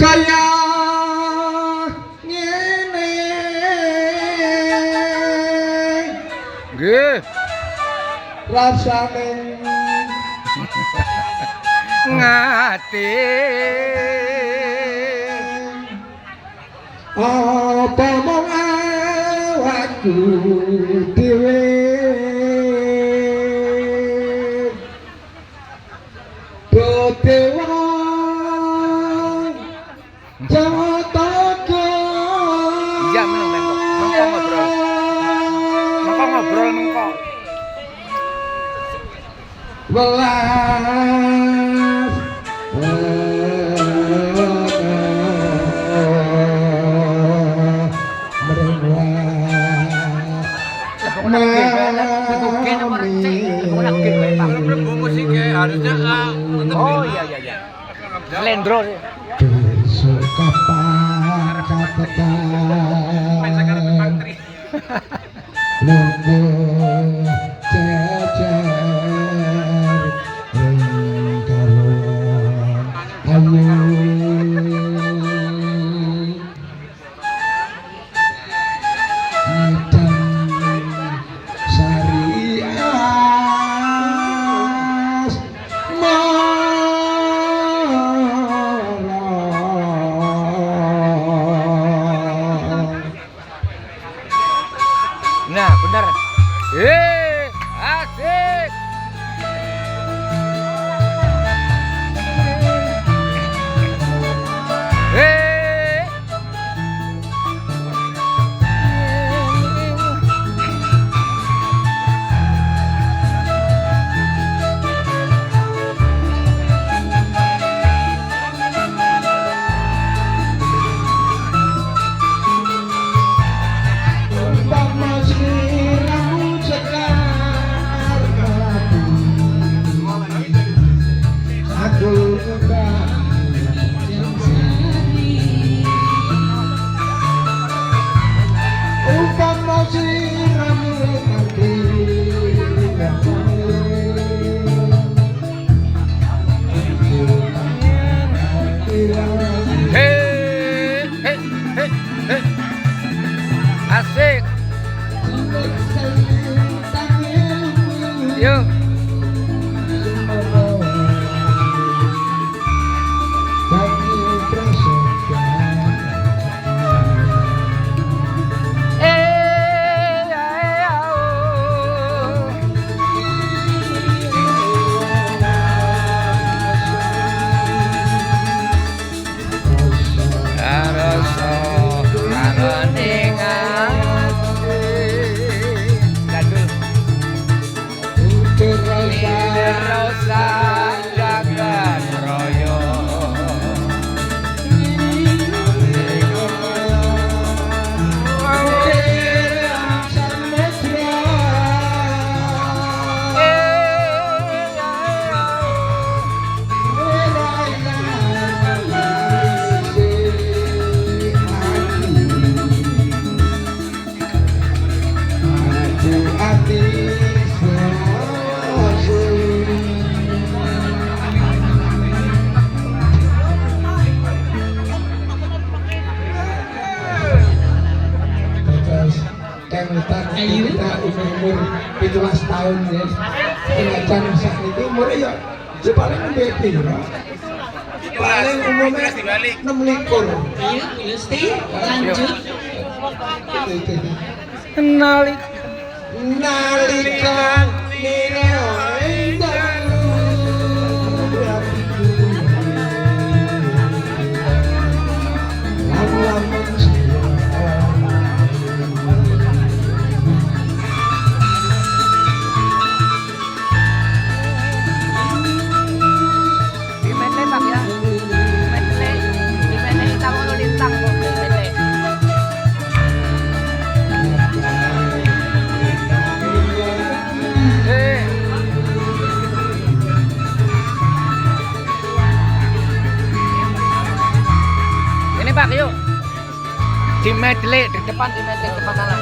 kaya ngene nggih rasane ngati apa mong awakku dhewe Dewa Jawa Toko. Iya mengko ngobrol. Mengko ngobrol mengko. Welas Oh iya iya iya. Lendro. besok kapan katetan nunggu jajar ringkalon ayu dan syariah Nah, benar. Asik. Asik. Yuk. kita umur 17 tahun ya pengajar saat itu umurnya ya paling beda ya paling umurnya 6 likur. Ayo Gusti lanjut. Nalika Pak, yuk. Di medley di depan, di medley depan sana.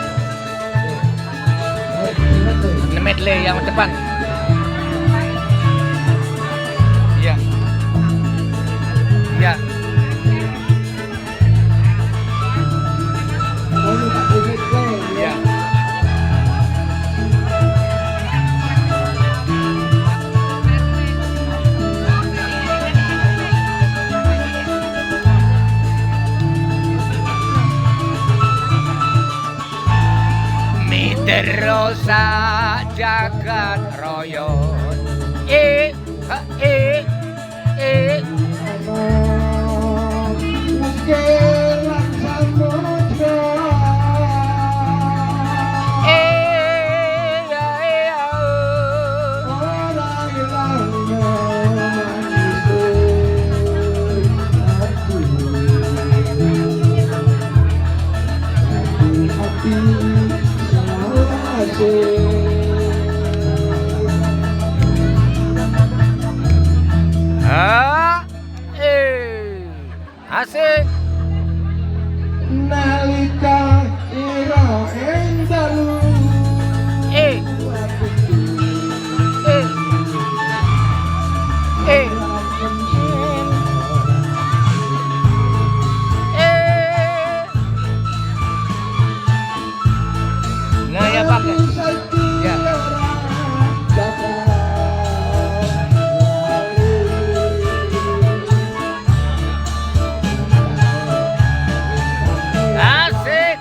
Di medley yang depan. Iya. Iya. Terus jagat raya Ukiran samudra ora ilang hati selawase asik nalika ira endalu nah ya pakai ya. Asik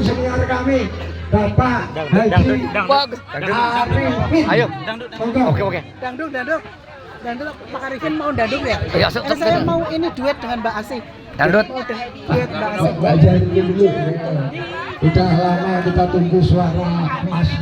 senior kami Bapak Haji Arifin. Ayo. Monggo. Oke. Dangdut, Pak Arifin mau dangdut ya? Iya, Karena saya mau ini duet dengan Mbak Asih. Dangdut. Oh, duet Mbak Asih. Mbak Jari dulu. Udah lama kita tunggu suara Mas